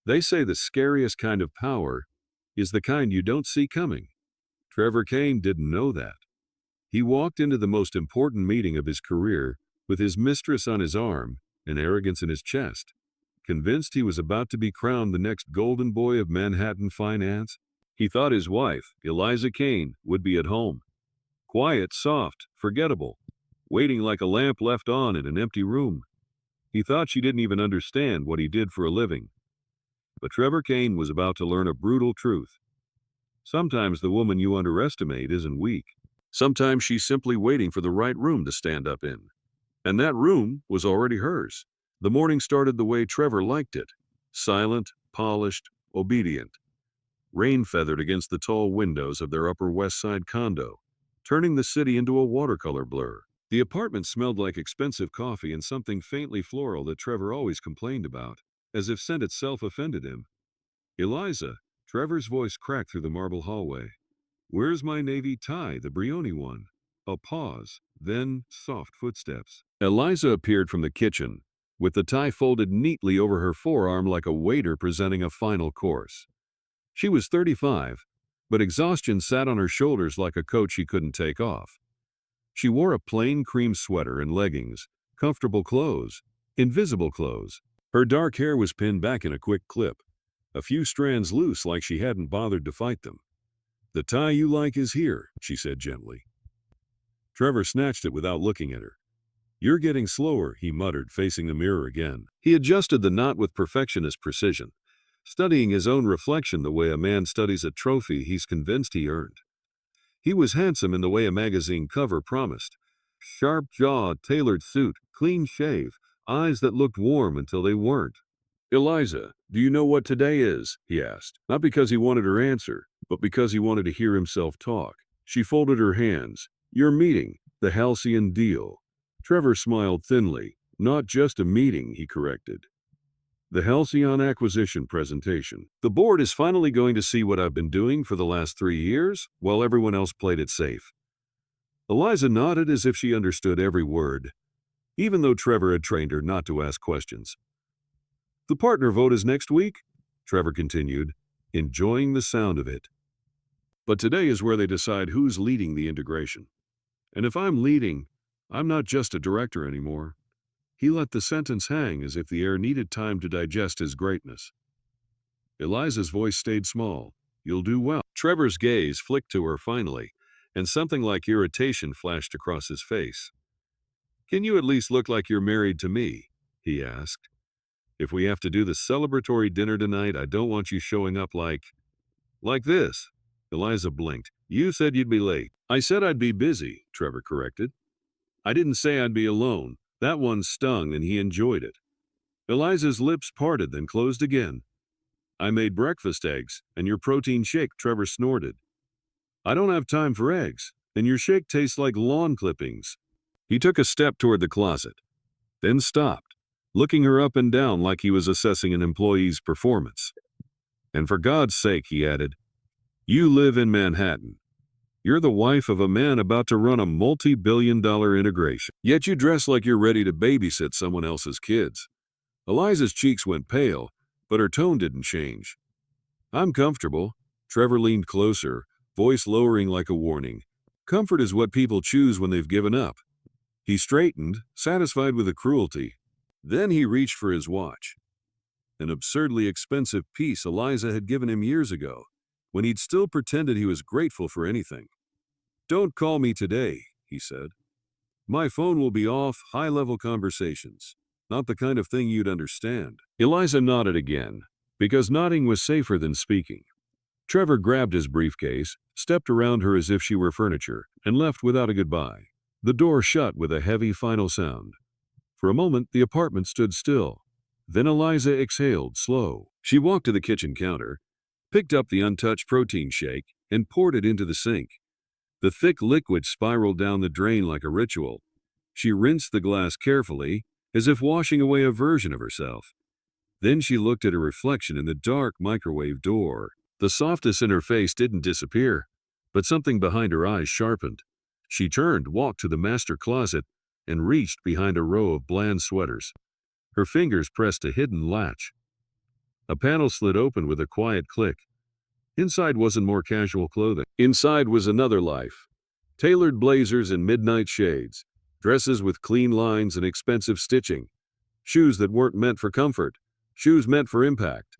They say the scariest kind of power is the kind you don't see coming. Trevor Kane didn't know that. He walked into the most important meeting of his career with his mistress on his arm and arrogance in his chest, convinced he was about to be crowned the next golden boy of Manhattan finance. He thought his wife, Eliza Kane, would be at home. Quiet, soft, forgettable, waiting like a lamp left on in an empty room. He thought she didn't even understand what he did for a living. But Trevor Kane was about to learn a brutal truth. Sometimes the woman you underestimate isn't weak. Sometimes she's simply waiting for the right room to stand up in. And that room was already hers. The morning started the way Trevor liked it. Silent, polished, obedient. Rain feathered against the tall windows of their Upper West Side condo, turning the city into a watercolor blur. The apartment smelled like expensive coffee and something faintly floral that Trevor always complained about, as if scent itself offended him. Eliza, Trevor's voice cracked through the marble hallway. Where's my navy tie, the Brioni one? A pause, then soft footsteps. Eliza appeared from the kitchen, with the tie folded neatly over her forearm like a waiter presenting a final course. She was 35, but exhaustion sat on her shoulders like a coat she couldn't take off. She wore a plain cream sweater and leggings, comfortable clothes, invisible clothes. Her dark hair was pinned back in a quick clip, a few strands loose like she hadn't bothered to fight them. The tie you like is here, she said gently. Trevor snatched it without looking at her. You're getting slower, he muttered, facing the mirror again. He adjusted the knot with perfectionist precision, studying his own reflection the way a man studies a trophy he's convinced he earned. He was handsome in the way a magazine cover promised. Sharp jaw, tailored suit, clean shave, eyes that looked warm until they weren't. Eliza, do you know what today is? He asked, not because he wanted her answer, but because he wanted to hear himself talk. She folded her hands. Your meeting, the halcyon deal. Trevor smiled thinly. Not just a meeting, he corrected. The Halcyon acquisition presentation. The board is finally going to see what I've been doing for the last 3 years, while everyone else played it safe. Eliza nodded as if she understood every word, even though Trevor had trained her not to ask questions. The partner vote is next week, Trevor continued, enjoying the sound of it. But today is where they decide who's leading the integration. And if I'm leading, I'm not just a director anymore. He let the sentence hang as if the air needed time to digest his greatness. Eliza's voice stayed small. You'll do well. Trevor's gaze flicked to her finally, and something like irritation flashed across his face. Can you at least look like you're married to me? He asked. If we have to do the celebratory dinner tonight, I don't want you showing up like this. Eliza blinked. You said you'd be late. I said I'd be busy, Trevor corrected. I didn't say I'd be alone. That one stung and he enjoyed it. Eliza's lips parted, then closed again. I made breakfast eggs, and your protein shake, Trevor snorted. I don't have time for eggs, and your shake tastes like lawn clippings. He took a step toward the closet, then stopped, looking her up and down like he was assessing an employee's performance. And for God's sake, he added, you live in Manhattan. You're the wife of a man about to run a multi-billion-dollar integration. Yet you dress like you're ready to babysit someone else's kids. Eliza's cheeks went pale, but her tone didn't change. I'm comfortable. Trevor leaned closer, voice lowering like a warning. Comfort is what people choose when they've given up. He straightened, satisfied with the cruelty. Then he reached for his watch. An absurdly expensive piece Eliza had given him years ago, when he'd still pretended he was grateful for anything. Don't call me today, he said. My phone will be off, high-level conversations. Not the kind of thing you'd understand. Eliza nodded again, because nodding was safer than speaking. Trevor grabbed his briefcase, stepped around her as if she were furniture, and left without a goodbye. The door shut with a heavy final sound. For a moment, the apartment stood still. Then Eliza exhaled, slow. She walked to the kitchen counter, picked up the untouched protein shake, and poured it into the sink. The thick liquid spiraled down the drain like a ritual. She rinsed the glass carefully, as if washing away a version of herself. Then she looked at her reflection in the dark microwave door. The softness in her face didn't disappear, but something behind her eyes sharpened. She turned, walked to the master closet, and reached behind a row of bland sweaters. Her fingers pressed a hidden latch. A panel slid open with a quiet click. Inside wasn't more casual clothing. Inside was another life. Tailored blazers and midnight shades, dresses with clean lines and expensive stitching, shoes that weren't meant for comfort, shoes meant for impact.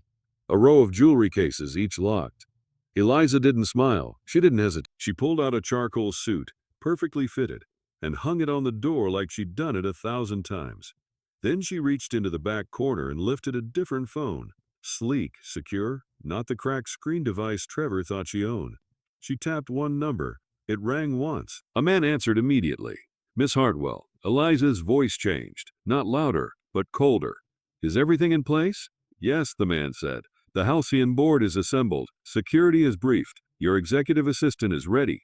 A row of jewelry cases, each locked. Eliza didn't smile. She didn't hesitate. She pulled out a charcoal suit, perfectly fitted, and hung it on the door like she'd done it 1,000 times. Then she reached into the back corner and lifted a different phone. Sleek, secure, not the cracked screen device Trevor thought she owned. She tapped one number. It rang once. A man answered immediately. Miss Hartwell. Eliza's voice changed. Not louder, but colder. Is everything in place? Yes, the man said. The Halcyon board is assembled. Security is briefed. Your executive assistant is ready.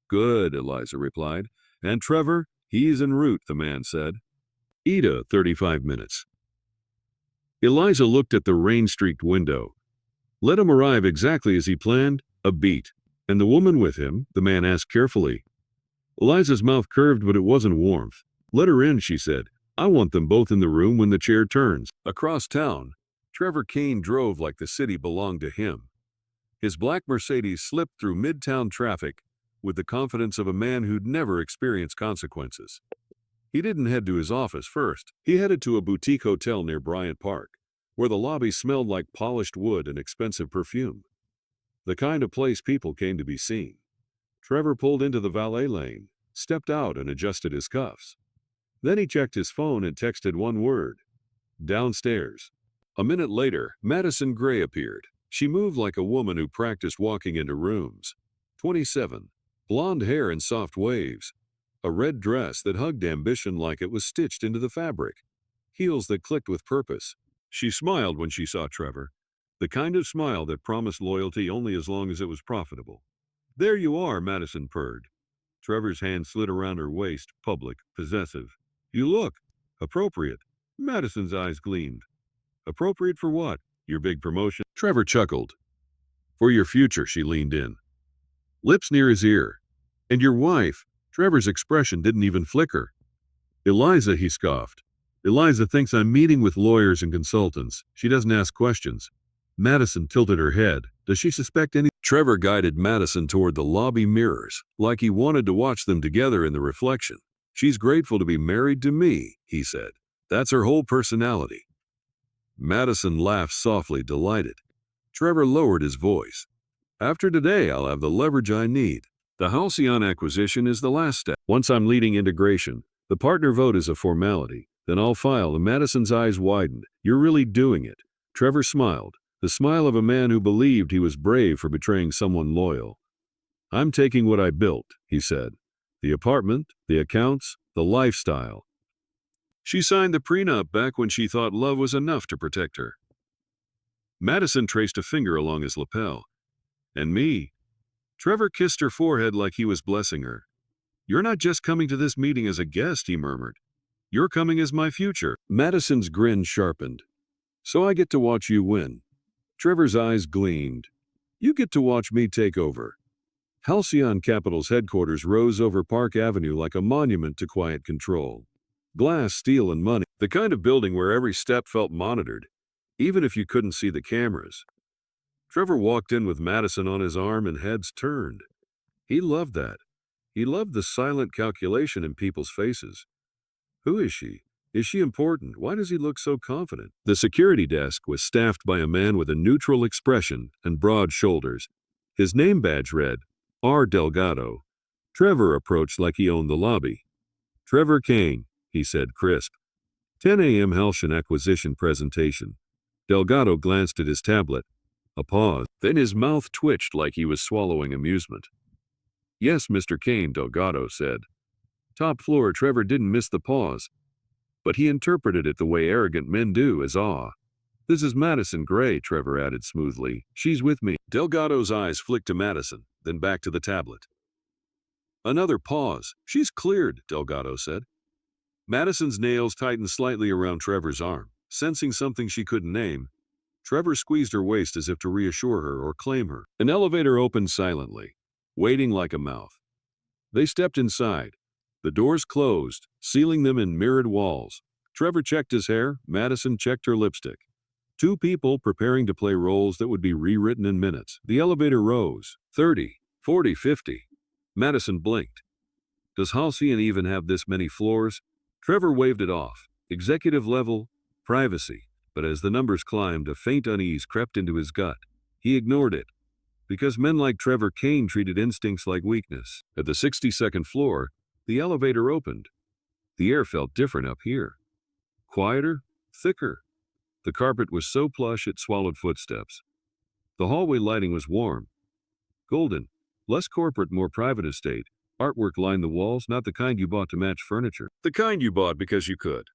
Good, Eliza replied. And Trevor? He's en route, the man said. Ida, 35 minutes. Eliza looked at the rain-streaked window. Let him arrive exactly as he planned, a beat. And the woman with him, the man asked carefully. Eliza's mouth curved, but it wasn't warmth. Let her in, she said. I want them both in the room when the chair turns. Across town, Trevor Kane drove like the city belonged to him. His black Mercedes slipped through midtown traffic with the confidence of a man who'd never experienced consequences. He didn't head to his office first. He headed to a boutique hotel near Bryant Park, where the lobby smelled like polished wood and expensive perfume. The kind of place people came to be seen. Trevor pulled into the valet lane, stepped out and adjusted his cuffs. Then he checked his phone and texted one word. Downstairs. A minute later, Madison Gray appeared. She moved like a woman who practiced walking into rooms. 27. Blonde hair in soft waves. A red dress that hugged ambition like it was stitched into the fabric. Heels that clicked with purpose. She smiled when she saw Trevor. The kind of smile that promised loyalty only as long as it was profitable. There you are, Madison purred. Trevor's hand slid around her waist, public, possessive. You look appropriate. Madison's eyes gleamed. Appropriate for what? Your big promotion? Trevor chuckled. For your future, she leaned in. Lips near his ear. And your wife? Trevor's expression didn't even flicker. Eliza, he scoffed. Eliza thinks I'm meeting with lawyers and consultants. She doesn't ask questions. Madison tilted her head. Does she suspect any? Trevor guided Madison toward the lobby mirrors, like he wanted to watch them together in the reflection. She's grateful to be married to me, he said. That's her whole personality. Madison laughed softly, delighted. Trevor lowered his voice. After today, I'll have the leverage I need. The Halcyon acquisition is the last step. Once I'm leading integration, the partner vote is a formality. Then I'll file. And Madison's eyes widened. You're really doing it. Trevor smiled, the smile of a man who believed he was brave for betraying someone loyal. I'm taking what I built, he said. The apartment, the accounts, the lifestyle. She signed the prenup back when she thought love was enough to protect her. Madison traced a finger along his lapel. And me? Trevor kissed her forehead like he was blessing her. You're not just coming to this meeting as a guest, he murmured. You're coming as my future. Madison's grin sharpened. So I get to watch you win. Trevor's eyes gleamed. You get to watch me take over. Halcyon Capital's headquarters rose over Park Avenue like a monument to quiet control. Glass, steel, and money. The kind of building where every step felt monitored, even if you couldn't see the cameras. Trevor walked in with Madison on his arm and heads turned. He loved that. He loved the silent calculation in people's faces. Who is she? Is she important? Why does he look so confident? The security desk was staffed by a man with a neutral expression and broad shoulders. His name badge read, R. Delgado. Trevor approached like he owned the lobby. Trevor Kane, he said crisp. 10 a.m. Halcyon acquisition presentation. Delgado glanced at his tablet. A pause. Then his mouth twitched like he was swallowing amusement. Yes, Mr. Kane, Delgado said. Top floor. Trevor didn't miss the pause, but he interpreted it the way arrogant men do, as awe. This is Madison Gray, Trevor added smoothly. She's with me. Delgado's eyes flicked to Madison, then back to the tablet. Another pause. She's cleared, Delgado said. Madison's nails tightened slightly around Trevor's arm. Sensing something she couldn't name, Trevor squeezed her waist as if to reassure her or claim her. An elevator opened silently, waiting like a mouth. They stepped inside. The doors closed, sealing them in mirrored walls. Trevor checked his hair. Madison checked her lipstick. Two people preparing to play roles that would be rewritten in minutes. The elevator rose. 30, 40, 50. Madison blinked. Does Halcyon even have this many floors? Trevor waved it off. Executive level, privacy. But as the numbers climbed, a faint unease crept into his gut. He ignored it, because men like Trevor Kane treated instincts like weakness. At the 62nd floor, the elevator opened. The air felt different up here. Quieter, thicker. The carpet was so plush it swallowed footsteps. The hallway lighting was warm, golden, less corporate, more private estate. Artwork lined the walls, not the kind you bought to match furniture. The kind you bought because you could.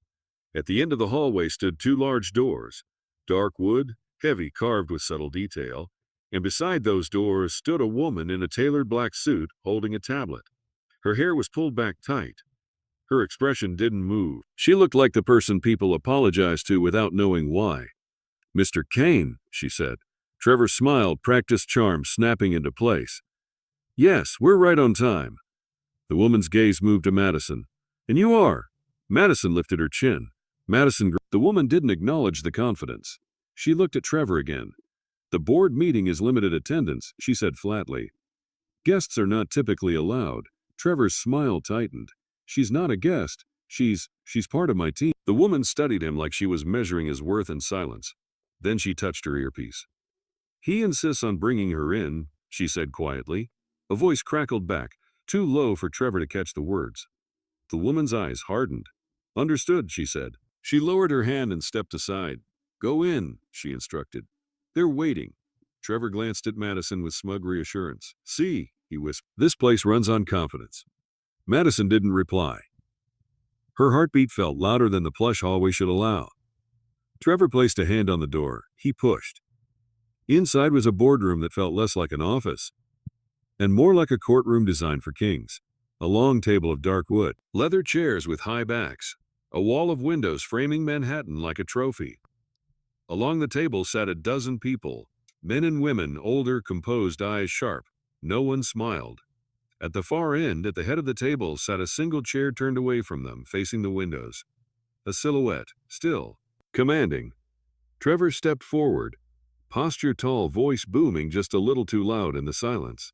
At the end of the hallway stood two large doors, dark wood, heavy, carved with subtle detail, and beside those doors stood a woman in a tailored black suit holding a tablet. Her hair was pulled back tight. Her expression didn't move. She looked like the person people apologized to without knowing why. "Mr. Kane," she said. Trevor smiled, practiced charm snapping into place. "Yes, we're right on time." The woman's gaze moved to Madison. "And you are?" Madison lifted her chin. The woman didn't acknowledge the confidence. She looked at Trevor again. "The board meeting is limited attendance," she said flatly. "Guests are not typically allowed." Trevor's smile tightened. "She's not a guest. She's part of my team." The woman studied him like she was measuring his worth in silence. Then she touched her earpiece. "He insists on bringing her in," she said quietly. A voice crackled back, too low for Trevor to catch the words. The woman's eyes hardened. "Understood," she said. She lowered her hand and stepped aside. "Go in," she instructed. "They're waiting." Trevor glanced at Madison with smug reassurance. "See," he whispered. "This place runs on confidence." Madison didn't reply. Her heartbeat felt louder than the plush hallway should allow. Trevor placed a hand on the door. He pushed. Inside was a boardroom that felt less like an office and more like a courtroom designed for kings. A long table of dark wood, leather chairs with high backs, a wall of windows framing Manhattan like a trophy. Along the table sat a dozen people, men and women, older, composed, eyes sharp. No one smiled. At the far end, at the head of the table, sat a single chair turned away from them, facing the windows. A silhouette, still, commanding. Trevor stepped forward, posture tall, voice booming just a little too loud in the silence.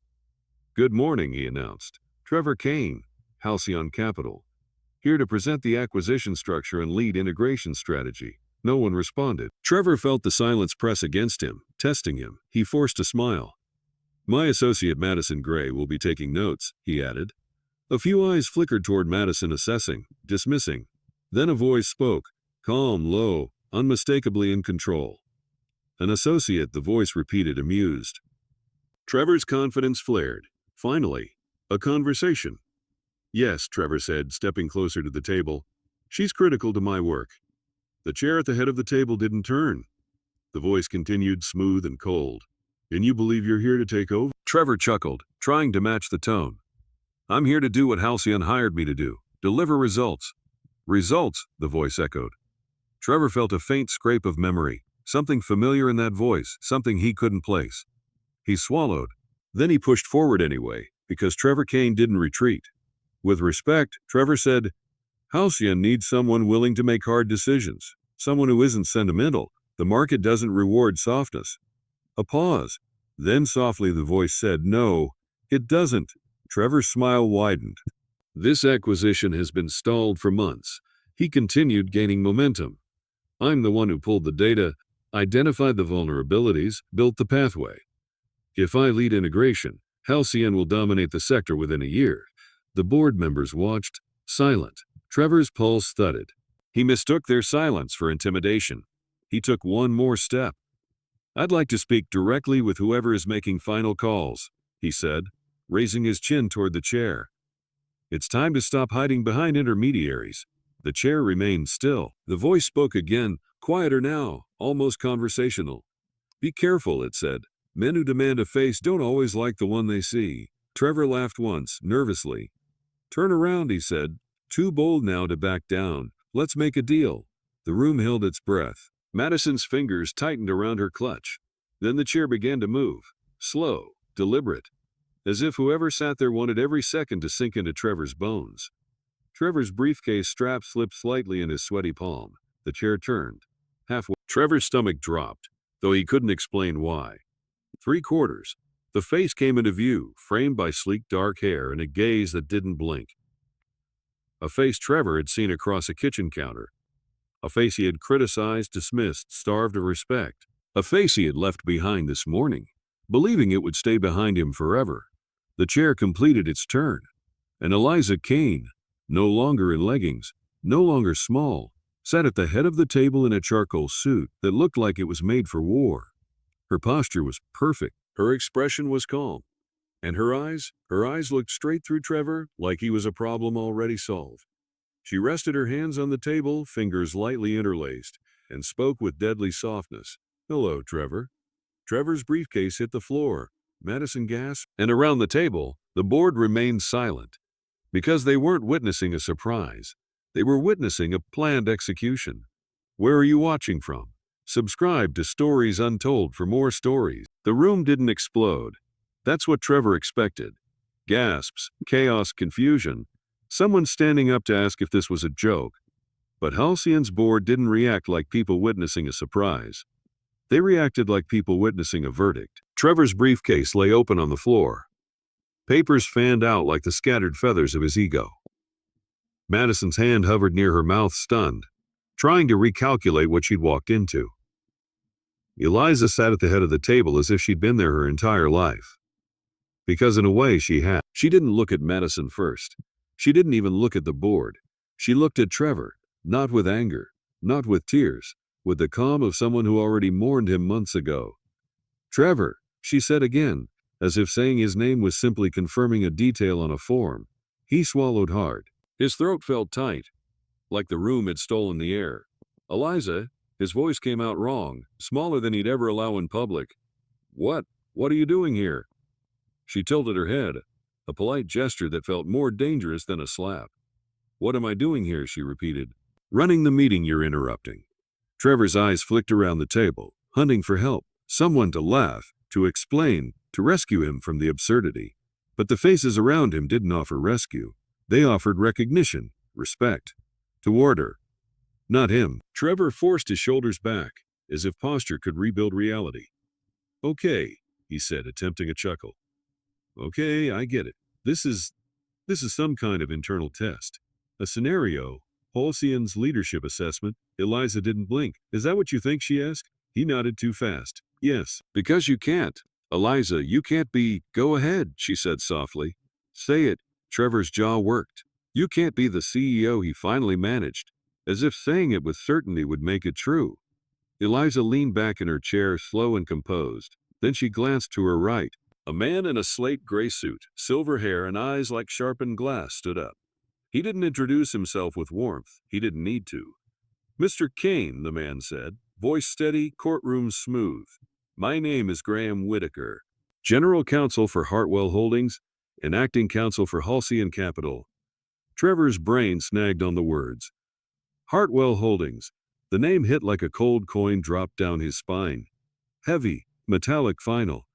"Good morning," he announced. "Trevor Kane, Halcyon Capital. Here to present the acquisition structure and lead integration strategy." No one responded. Trevor felt the silence press against him, testing him. He forced a smile. "My associate Madison Gray will be taking notes," he added. A few eyes flickered toward Madison, assessing, dismissing. Then a voice spoke, calm, low, unmistakably in control. "An associate," the voice repeated, amused. Trevor's confidence flared. Finally, a conversation. "Yes," Trevor said, stepping closer to the table. "She's critical to my work." The chair at the head of the table didn't turn. The voice continued, smooth and cold. "And you believe you're here to take over?" Trevor chuckled, trying to match the tone. "I'm here to do what Halcyon hired me to do. Deliver results." "Results," the voice echoed. Trevor felt a faint scrape of memory, something familiar in that voice, something he couldn't place. He swallowed. Then he pushed forward anyway, because Trevor Kane didn't retreat. With respect, Trevor said, "Halcyon needs someone willing to make hard decisions, someone who isn't sentimental. The market doesn't reward softness." A pause. Then softly the voice said, "No, it doesn't." Trevor's smile widened. "This acquisition has been stalled for months." He continued, gaining momentum. "I'm the one who pulled the data, identified the vulnerabilities, built the pathway. If I lead integration, Halcyon will dominate the sector within a year." The board members watched, silent. Trevor's pulse thudded. He mistook their silence for intimidation. He took one more step. "I'd like to speak directly with whoever is making final calls," he said, raising his chin toward the chair. "It's time to stop hiding behind intermediaries." The chair remained still. The voice spoke again, quieter now, almost conversational. "Be careful," it said. "Men who demand a face don't always like the one they see." Trevor laughed once, nervously. "Turn around," he said. "Too bold now to back down. Let's make a deal." The room held its breath. Madison's fingers tightened around her clutch. Then the chair began to move. Slow, deliberate, as if whoever sat there wanted every second to sink into Trevor's bones. Trevor's briefcase strap slipped slightly in his sweaty palm. The chair turned. Halfway, Trevor's stomach dropped, though he couldn't explain why. 3/4. The face came into view, framed by sleek dark hair and a gaze that didn't blink. A face Trevor had seen across a kitchen counter. A face he had criticized, dismissed, starved of respect. A face he had left behind this morning, believing it would stay behind him forever. The chair completed its turn, and Eliza Kane, no longer in leggings, no longer small, sat at the head of the table in a charcoal suit that looked like it was made for war. Her posture was perfect, her expression was calm, and her eyes looked straight through Trevor like he was a problem already solved. She rested her hands on the table, fingers lightly interlaced, and spoke with deadly softness. "Hello, Trevor." Trevor's briefcase hit the floor. Madison gasped, and around the table, the board remained silent. Because they weren't witnessing a surprise. They were witnessing a planned execution. Where are you watching from? Subscribe to Stories Untold for more stories. The room didn't explode. That's what Trevor expected. Gasps, chaos, confusion. Someone standing up to ask if this was a joke. But Halcyon's board didn't react like people witnessing a surprise. They reacted like people witnessing a verdict. Trevor's briefcase lay open on the floor. Papers fanned out like the scattered feathers of his ego. Madison's hand hovered near her mouth, stunned, trying to recalculate what she'd walked into. Eliza sat at the head of the table as if she'd been there her entire life. Because in a way she had. She didn't look at Madison first. She didn't even look at the board. She looked at Trevor, not with anger, not with tears, with the calm of someone who already mourned him months ago. "Trevor," she said again, as if saying his name was simply confirming a detail on a form. He swallowed hard. His throat felt tight, like the room had stolen the air. "Eliza," his voice came out wrong, smaller than he'd ever allow in public. What are you doing here?" She tilted her head, a polite gesture that felt more dangerous than a slap. "What am I doing here?" she repeated. "Running the meeting you're interrupting." Trevor's eyes flicked around the table, hunting for help, someone to laugh, to explain, to rescue him from the absurdity. But the faces around him didn't offer rescue. They offered recognition, respect, toward her. Not him. Trevor forced his shoulders back, as if posture could rebuild reality. "Okay," he said, attempting a chuckle. "Okay, I get it. This is some kind of internal test. A scenario. Halcyon's leadership assessment." Eliza didn't blink. "Is that what you think?" she asked. He nodded too fast. "Yes." "Because you can't. Eliza, you can't be—" "Go ahead," she said softly. "Say it." Trevor's jaw worked. "You can't be the CEO," he finally managed, as if saying it with certainty would make it true. Eliza leaned back in her chair, slow and composed. Then she glanced to her right. A man in a slate gray suit, silver hair and eyes like sharpened glass stood up. He didn't introduce himself with warmth. He didn't need to. "Mr. Kane," the man said, voice steady, courtroom smooth. "My name is Graham Whitaker, General Counsel for Hartwell Holdings and Acting Counsel for Halcyon Capital." Trevor's brain snagged on the words. Hartwell Holdings. The name hit like a cold coin dropped down his spine. Heavy, metallic, final.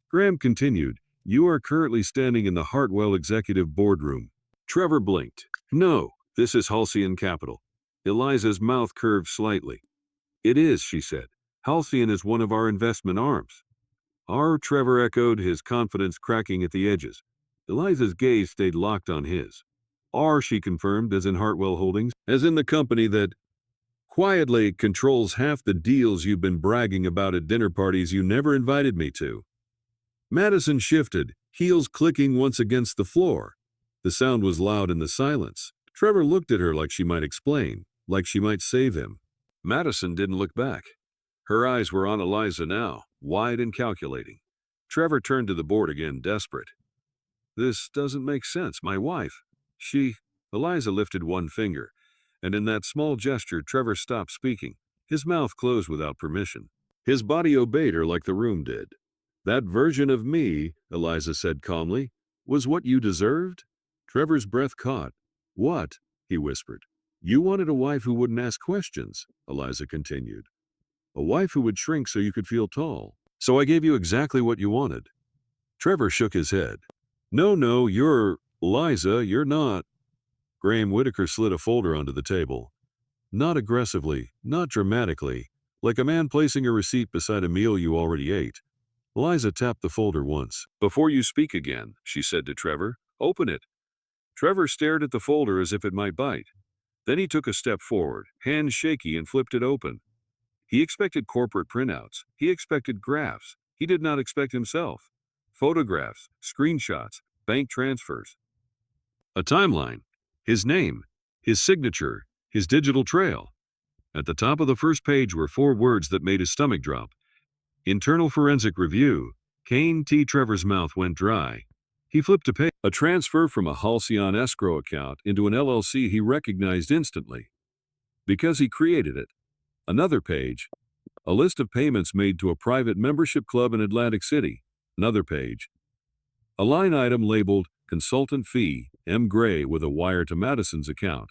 Graham continued, "You are currently standing in the Hartwell Executive Boardroom." Trevor blinked. "No, this is Halcyon Capital." Eliza's mouth curved slightly. "It is," she said. "Halcyon is one of our investment arms." "Our," Trevor echoed, his confidence cracking at the edges. Eliza's gaze stayed locked on his. "Our," she confirmed, "as in Hartwell Holdings, as in the company that quietly controls half the deals you've been bragging about at dinner parties you never invited me to." Madison shifted, heels clicking once against the floor. The sound was loud in the silence. Trevor looked at her like she might explain, like she might save him. Madison didn't look back. Her eyes were on Eliza now, wide and calculating. Trevor turned to the board again, desperate. "This doesn't make sense. My wife, she—" Eliza lifted one finger, and in that small gesture Trevor stopped speaking. His mouth closed without permission. His body obeyed her like the room did. "That version of me," Eliza said calmly, "was what you deserved?" Trevor's breath caught. "What?" he whispered. "You wanted a wife who wouldn't ask questions," Eliza continued. "A wife who would shrink so you could feel tall. So I gave you exactly what you wanted." Trevor shook his head. No, you're... Eliza, you're not." Graham Whitaker slid a folder onto the table. Not aggressively, not dramatically, like a man placing a receipt beside a meal you already ate. Eliza tapped the folder once. "Before you speak again," she said to Trevor, "open it." Trevor stared at the folder as if it might bite. Then he took a step forward, hands shaky, and flipped it open. He expected corporate printouts. He expected graphs. He did not expect himself. Photographs, screenshots, bank transfers. A timeline. His name, his signature, his digital trail. At the top of the first page were 4 words that made his stomach drop. Internal Forensic Review. Kane T. Trevor's mouth went dry. He flipped a page. A transfer from a Halcyon escrow account into an LLC he recognized instantly, because he created it. Another page. A list of payments made to a private membership club in Atlantic City. Another page. A line item labeled Consultant Fee, M. Gray, with a wire to Madison's account.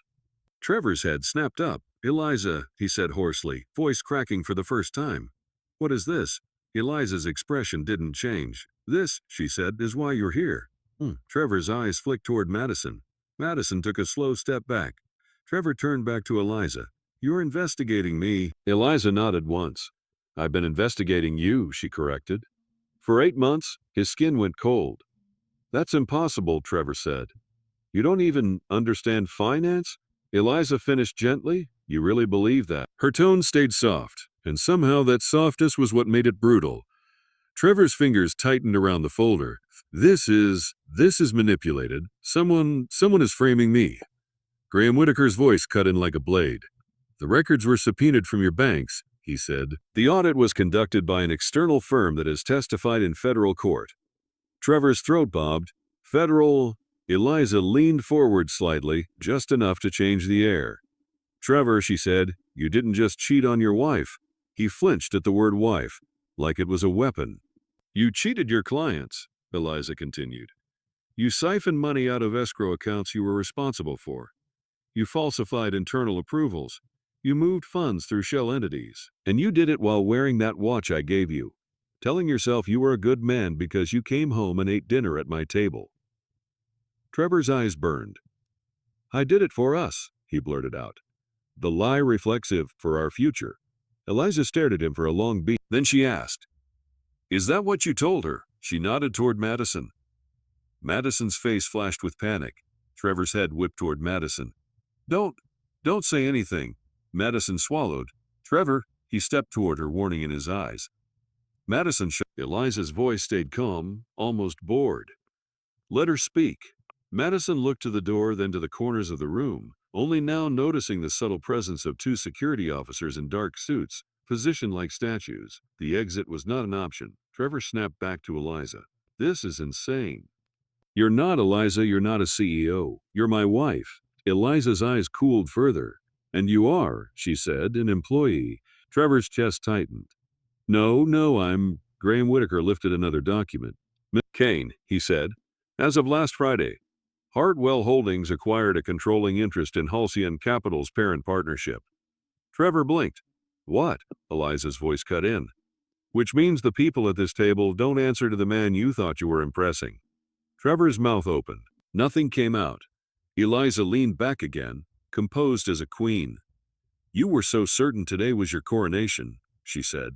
Trevor's head snapped up. "Eliza," he said hoarsely, voice cracking for the first time. "What is this?" Eliza's expression didn't change. "This," she said, "is why you're here." Trevor's eyes flicked toward Madison. Madison took a slow step back. Trevor turned back to Eliza. "You're investigating me." Eliza nodded once. "I've been investigating you," she corrected. For 8 months, his skin went cold. "That's impossible," Trevor said. "You don't even understand finance?" Eliza finished gently. "You really believe that?" Her tone stayed soft, and somehow that softness was what made it brutal. Trevor's fingers tightened around the folder. This is manipulated. Someone is framing me." Graham Whitaker's voice cut in like a blade. "The records were subpoenaed from your banks," he said. "The audit was conducted by an external firm that has testified in federal court." Trevor's throat bobbed. "Federal?" Eliza leaned forward slightly, just enough to change the air. "Trevor," she said, "you didn't just cheat on your wife." He flinched at the word wife, like it was a weapon. "You cheated your clients," Eliza continued. "You siphoned money out of escrow accounts you were responsible for. You falsified internal approvals. You moved funds through shell entities. And you did it while wearing that watch I gave you, telling yourself you were a good man because you came home and ate dinner at my table." Trevor's eyes burned. "I did it for us," he blurted out. "The lie reflexive for our future." Eliza stared at him for a long beat. Then she asked, "Is that what you told her?" She nodded toward Madison. Madison's face flashed with panic. Trevor's head whipped toward Madison. Don't say anything." Madison swallowed. "Trevor," he stepped toward her, warning in his eyes. Madison shut. Eliza's voice stayed calm, almost bored. "Let her speak." Madison looked to the door, then to the corners of the room, only now noticing the subtle presence of 2 security officers in dark suits, positioned like statues. The exit was not an option. Trevor snapped back to Eliza. "This is insane." "You're not, Eliza. You're not a CEO. You're my wife." Eliza's eyes cooled further. "And you are," she said, "an employee." Trevor's chest tightened. No, I'm... Graham Whitaker lifted another document. "Kane," he said, "as of last Friday, Hartwell Holdings acquired a controlling interest in Halcyon Capital's parent partnership." Trevor blinked. "What?" Eliza's voice cut in. "Which means the people at this table don't answer to the man you thought you were impressing." Trevor's mouth opened. Nothing came out. Eliza leaned back again, composed as a queen. "You were so certain today was your coronation," she said.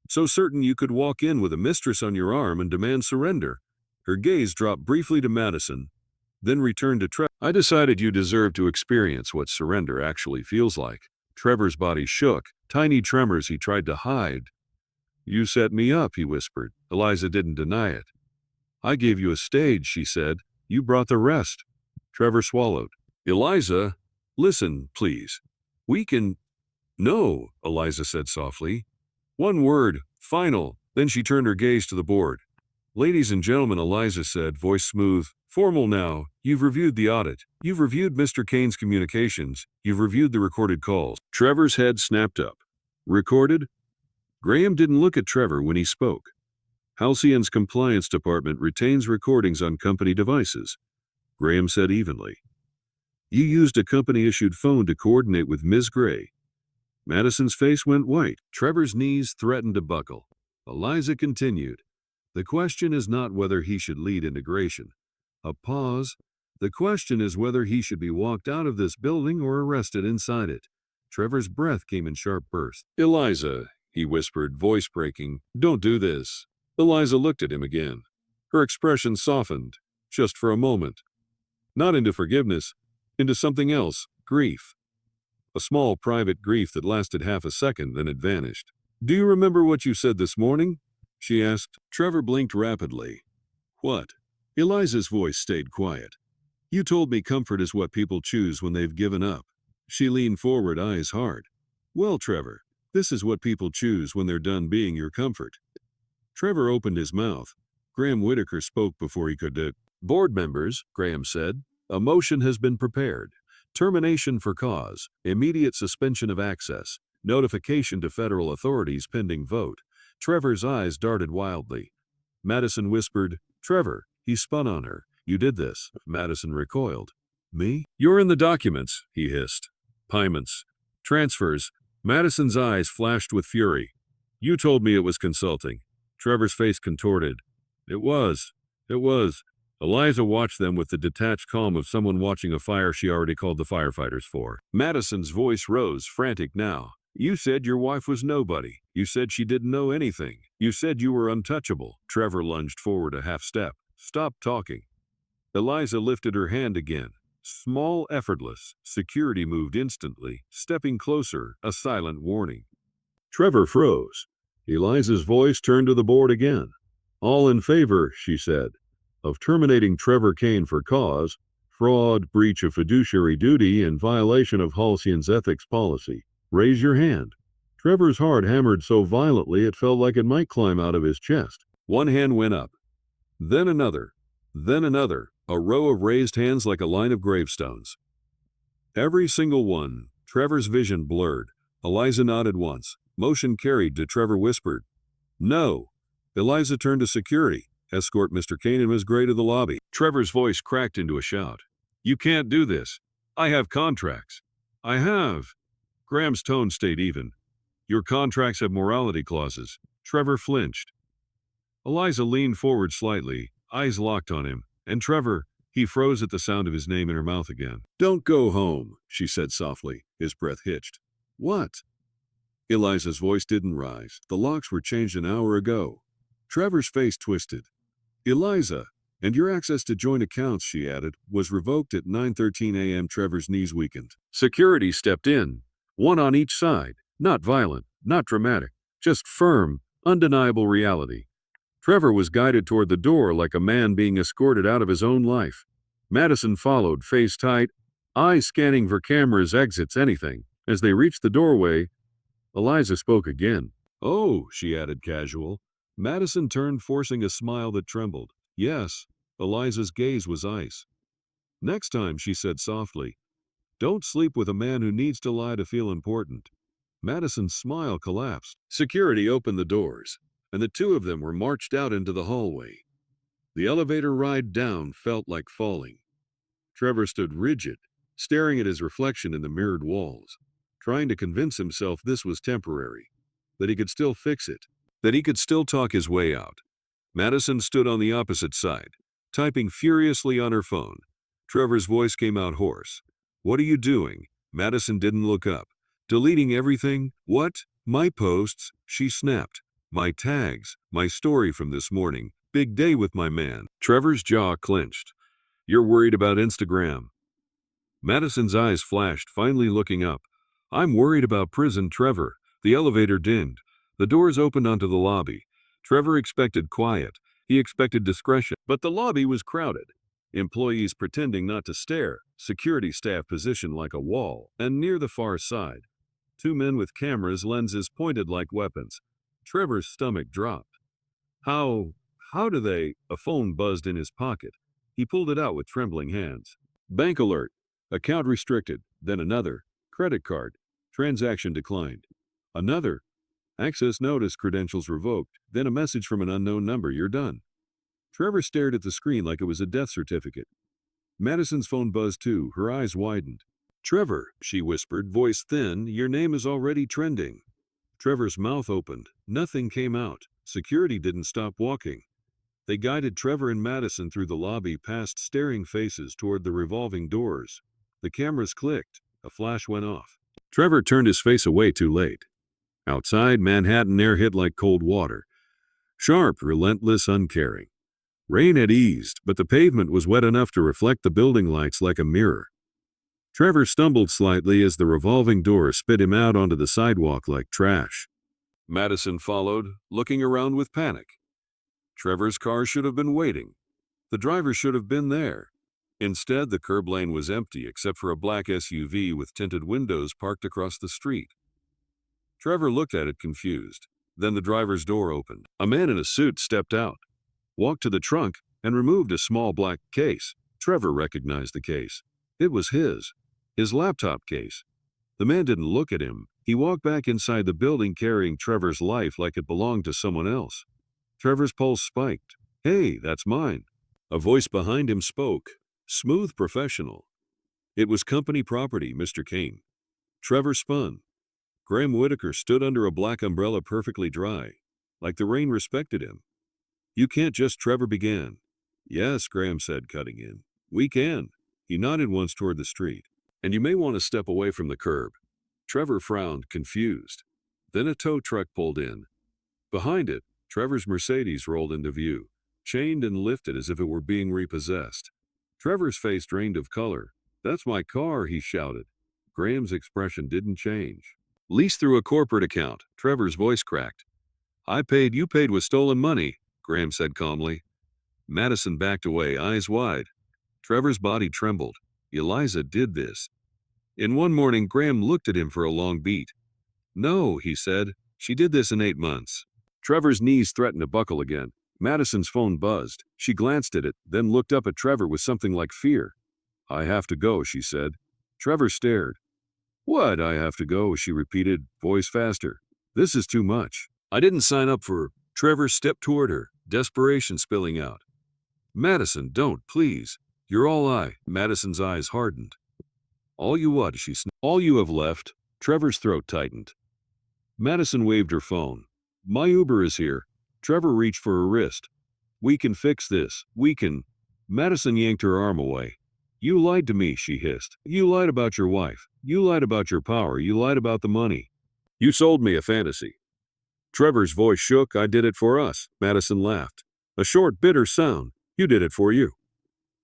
"So certain you could walk in with a mistress on your arm and demand surrender." Her gaze dropped briefly to Madison, then returned to Trevor. "I decided you deserved to experience what surrender actually feels like." Trevor's body shook, tiny tremors he tried to hide. "You set me up," he whispered. Eliza didn't deny it. "I gave you a stage," she said. "You brought the rest." Trevor swallowed. "Eliza, listen, please. We can—" "No," Eliza said softly. "One word, final." Then she turned her gaze to the board. "Ladies and gentlemen," Eliza said, voice smooth, formal now, "you've reviewed the audit. You've reviewed Mr. Kane's communications. You've reviewed the recorded calls." Trevor's head snapped up. "Recorded?" Graham didn't look at Trevor when he spoke. "Halcyon's compliance department retains recordings on company devices," Graham said evenly. "You used a company-issued phone to coordinate with Ms. Gray." Madison's face went white. Trevor's knees threatened to buckle. Eliza continued. "The question is not whether he should lead integration." A pause. "The question is whether he should be walked out of this building or arrested inside it." Trevor's breath came in sharp bursts. "Eliza," he whispered, voice breaking, "don't do this." Eliza looked at him again. Her expression softened, just for a moment. Not into forgiveness, into something else, grief. A small private grief that lasted half a second, then it vanished. "Do you remember what you said this morning?" she asked. Trevor blinked rapidly. "What?" Eliza's voice stayed quiet. "You told me comfort is what people choose when they've given up." She leaned forward, eyes hard. "Well, Trevor, this is what people choose when they're done being your comfort." Trevor opened his mouth. Graham Whitaker spoke before he could. "Board members," Graham said, "a motion has been prepared. Termination for cause, immediate suspension of access, notification to federal authorities pending vote." Trevor's eyes darted wildly. Madison whispered, "Trevor," he spun on her. "You did this." Madison recoiled. "Me?" "You're in the documents," he hissed. "Payments. Transfers." Madison's eyes flashed with fury. "You told me it was consulting." Trevor's face contorted. It was. Eliza watched them with the detached calm of someone watching a fire she already called the firefighters for. Madison's voice rose, frantic now. "You said your wife was nobody. You said she didn't know anything. You said you were untouchable." Trevor lunged forward a half step. "Stop talking." Eliza lifted her hand again. Small, effortless. Security moved instantly, stepping closer, a silent warning. Trevor froze. Eliza's voice turned to the board again. "All in favor," she said, "of terminating Trevor Kane for cause, fraud, breach of fiduciary duty, and violation of Halcyon's ethics policy. Raise your hand." Trevor's heart hammered so violently it felt like it might climb out of his chest. One hand went up. Then another. Then another. A row of raised hands like a line of gravestones. Every single one. Trevor's vision blurred. Eliza nodded once. Motion carried to Trevor whispered, "No." Eliza turned to security. "Escort Mr. Kane and Ms. Gray to the lobby." Trevor's voice cracked into a shout. "You can't do this. I have contracts." "I have." Graham's tone stayed even. "Your contracts have morality clauses." Trevor flinched. Eliza leaned forward slightly, eyes locked on him, and Trevor, he froze at the sound of his name in her mouth again. "Don't go home," she said softly. His breath hitched. "What?" Eliza's voice didn't rise. "The locks were changed an hour ago." Trevor's face twisted. "Eliza, and your access to joint accounts," she added, "was revoked at 9:13 a.m. Trevor's knees weakened. Security stepped in, one on each side, not violent, not dramatic, just firm, undeniable reality. Trevor was guided toward the door like a man being escorted out of his own life. Madison followed, face tight, eyes scanning for cameras, exits, anything. As they reached the doorway, Eliza spoke again. "Oh," she added, casual. Madison turned, forcing a smile that trembled. "Yes." Eliza's gaze was ice. "Next time," she said softly, "don't sleep with a man who needs to lie to feel important." Madison's smile collapsed. Security opened the doors, and the two of them were marched out into the hallway. The elevator ride down felt like falling. Trevor stood rigid, staring at his reflection in the mirrored walls, trying to convince himself this was temporary, that he could still fix it, that he could still talk his way out. Madison stood on the opposite side, typing furiously on her phone. Trevor's voice came out hoarse. "What are you doing?" Madison didn't look up. "Deleting everything?" "What?" "My posts," she snapped. "My tags, my story from this morning. Big day with my man." Trevor's jaw clenched. "You're worried about Instagram." Madison's eyes flashed, finally looking up. "I'm worried about prison, Trevor." The elevator dinned. The doors opened onto the lobby. Trevor expected quiet. He expected discretion. But the lobby was crowded. Employees pretending not to stare, security staff positioned like a wall, and near the far side, two men with cameras, lenses pointed like weapons. Trevor's stomach dropped. How do they? A phone buzzed in his pocket. He pulled it out with trembling hands. "Bank alert. Account restricted." Then another. "Credit card. Transaction declined." Another. "Access notice, credentials revoked." Then a message from an unknown number. "You're done." Trevor stared at the screen like it was a death certificate. Madison's phone buzzed too. Her eyes widened. "Trevor," she whispered, voice thin, "your name is already trending." Trevor's mouth opened. Nothing came out. Security didn't stop walking. They guided Trevor and Madison through the lobby, past staring faces, toward the revolving doors. The cameras clicked. A flash went off. Trevor turned his face away too late. Outside, Manhattan air hit like cold water. Sharp, relentless, uncaring. Rain had eased, but the pavement was wet enough to reflect the building lights like a mirror. Trevor stumbled slightly as the revolving door spit him out onto the sidewalk like trash. Madison followed, looking around with panic. Trevor's car should have been waiting. The driver should have been there. Instead, the curb lane was empty except for a black SUV with tinted windows parked across the street. Trevor looked at it confused. Then the driver's door opened. A man in a suit stepped out, walked to the trunk, and removed a small black case. Trevor recognized the case. It was his laptop case. The man didn't look at him. He walked back inside the building carrying Trevor's life like it belonged to someone else. Trevor's pulse spiked. "Hey, that's mine." A voice behind him spoke, smooth, professional. It was company property, Mr. Kane. Trevor spun. Graham Whitaker stood under a black umbrella perfectly dry, like the rain respected him. "You can't just," Trevor began. "Yes," Graham said, cutting in. "We can." He nodded once toward the street. "And you may want to step away from the curb." Trevor frowned, confused. Then a tow truck pulled in. Behind it, Trevor's Mercedes rolled into view, chained and lifted as if it were being repossessed. Trevor's face drained of color. "That's my car," he shouted. Graham's expression didn't change. "Leased through a corporate account," Trevor's voice cracked. "I paid, you paid with stolen money," Graham said calmly. Madison backed away, eyes wide. Trevor's body trembled. Eliza did this. In one morning, Graham looked at him for a long beat. "No," he said. "She did this in 8 months." Trevor's knees threatened to buckle again. Madison's phone buzzed. She glanced at it, then looked up at Trevor with something like fear. "I have to go," she said. Trevor stared. "What, I have to go?" she repeated, voice faster. "This is too much. I didn't sign up for—" Trevor stepped toward her, desperation spilling out. "Madison, don't, please. You're all I—" Madison's eyes hardened. "All you what?" she snapped. "All you have left." Trevor's throat tightened. Madison waved her phone. "My Uber is here." Trevor reached for her wrist. "We can fix this. We can—" Madison yanked her arm away. "You lied to me," she hissed. "You lied about your wife. You lied about your power. You lied about the money. You sold me a fantasy." Trevor's voice shook. "I did it for us." Madison laughed. A short, bitter sound. "You did it for you."